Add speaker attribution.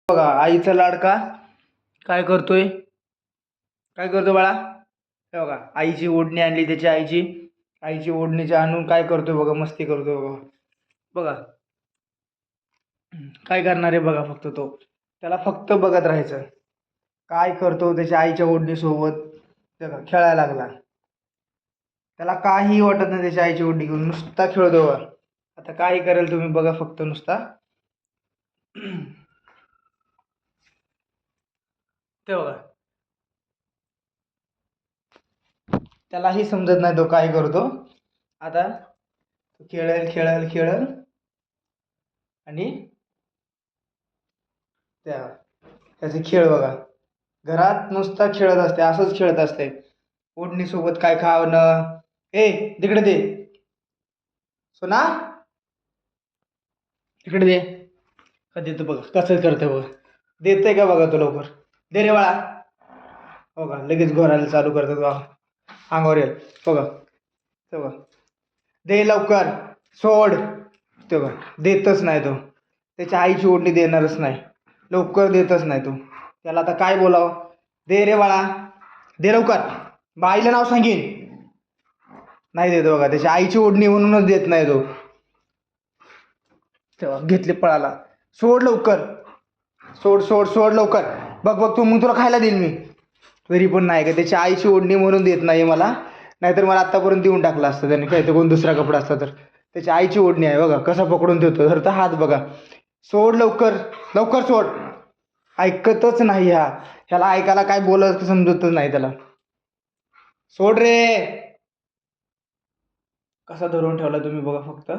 Speaker 1: बघा आईचा लाडका काय करतोय, काय करतो बाळा. हे बघा आईची ओढणी आणली त्याची आईची ओढणीची आणून काय करतोय बघा, मस्ती करतोय बघा. बघा काय करणार आहे बघा, फक्त तो त्याला फक्त बघत राहायचं काय करतो त्याच्या आईच्या ओढणीसोबत. बघा खेळायला लागला, त्याला काही वाटत नाही त्याच्या आईची ओढणी घेऊन, नुसता खेळतो बघा. आता काही करेल तुम्ही बघा फक्त नुसता ते बघा. त्यालाही समजत नाही तो काय करतो. आता तो खेळेल खेळेल खेळेल आणि त्याचे खेळ बघा, घरात नुसता खेळत असते, असंच खेळत असते ओढणीसोबत. काय खावणं, ए तिकडे दे सोना, तिकडे दे. कधी तू बघा कसं करते बघा, देतंय का बघा तो लवकर. दे रे बाळा. हो का लगेच घोरायला चालू करतात बघा, अंगावर येईल बघा. ते बघा दे लवकर, सोड. ते बघा देतच नाही तो, त्याच्या आईची ओढणी देणारच नाही, लवकर देतच नाही तो. त्याला आता काय बोलावं. दे रे बाळा, दे लवकर, बाईला नाव सांगीन. नाही देत बघा, त्याच्या आईची ओढणी म्हणूनच देत नाही तो. तेव्हा घेतले पळाला, सोड लवकर, सोड सोड सोड लवकर. बघ बघ तू, मग तुला खायला देईल मी. तरी पण नाही का, त्याची आईची ओढणी म्हणून देत नाही मला, नाहीतर मला आत्तापर्यंत देऊन टाकलं असतं त्याने. काय तर कोण दुसरा कपडा असता तर. त्याची आईची ओढणी आहे बघा, कसा पकडून ठेवतो, धरता हात बघा. सोड लवकर, लवकर सोड. ऐकतच नाही ह्याला ऐकायला काय बोलत समजतच नाही त्याला. सोड रे. कसा धरून ठेवला तुम्ही बघा फक्त.